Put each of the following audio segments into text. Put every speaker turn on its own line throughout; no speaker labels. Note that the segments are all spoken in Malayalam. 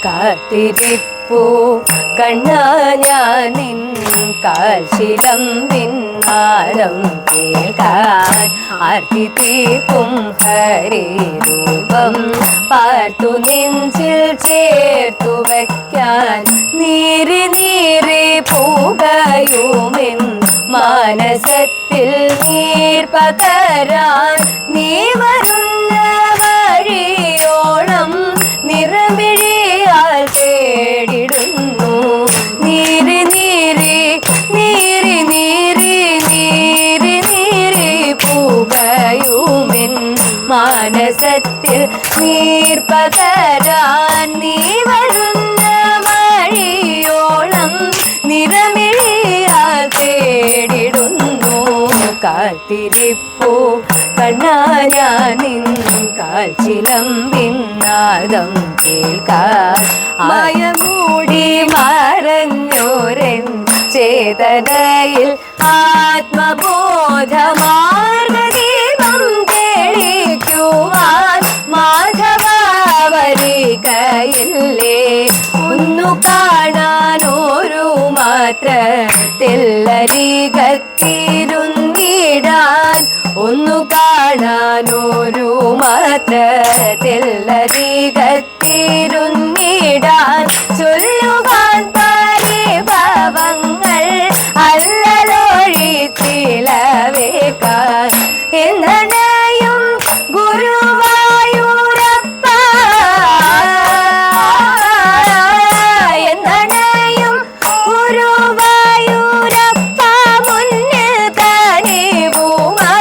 കാത്തിരിപ്പൂ കണ്ണാ ഞാൻ നിൻ കാൽശിലമ്പിൻ നാദം കേൾക്കാൻ ആർത്തി തീർക്കും ഹരിരൂപം പാർത്തു നെഞ്ചിൽ ചേർത്തു വയ്ക്കാൻ നീറി നീറി പൂകയുമെൻ മാനസത്തിൽ നീർ പകരാൻ നീ വരുന്ന വഴിയോളം നിറമിഴിയാൽ തേടിടുന്നു നീരി നീരി നീരി നീരി നീരി നീരി പൂകയുമെൻ മാനസത്തിൽ നീർ പകരാൻ നീ വരുന്ന വഴിയോളം നിറമിഴിയാൽ തേടിടുന്നു കാത്തിരിപ്പൂ കണ്ണാ ഞാൻ നിൻ കാൽച്ചിലമ്പിൻ നാദം കേൾക്കാൻ മായമൂടി മറഞ്ഞോരൻ ചേതനയിൽ ആത്മബോധമാർഗദീപം തെളിക്കുവാൻ മാധവ വരികയില്ലേ ഒന്നു കാണാനൊരു മാത്ര തെല്ലരികത്തിരുന്നിടാൻ ഒന്നു കാണാനൊരു മാത്ര തെല്ലരികത്തിരുന്നിടാൻ ചൊല്ലുവാൻ പരിഭവങ്ങൾ അല്ലലൊഴിച്ചിലവേക്കാൻ എന്നണയും ഗുരുവായൂരപ്പ എന്നണയും ഗുരുവായൂരപ്പ മുന്നിൽ കനിവുമായി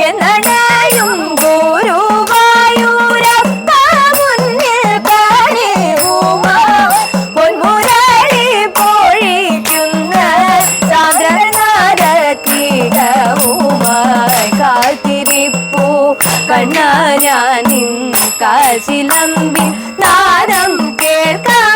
എന്നണയും ഗുരുവായൂരപ്പ മുന്നിൽ കനിവുമായി പൊന്മുരളി പൊഴിക്കുന്ന സാന്ദ്രനാരകീകവുമായി കാത്തിരിപ്പൂ കണ്ണാ ഞാൻ നിൻ കാൽച്ചിലമ്പിൻ നാദം കേൾക്കാൻ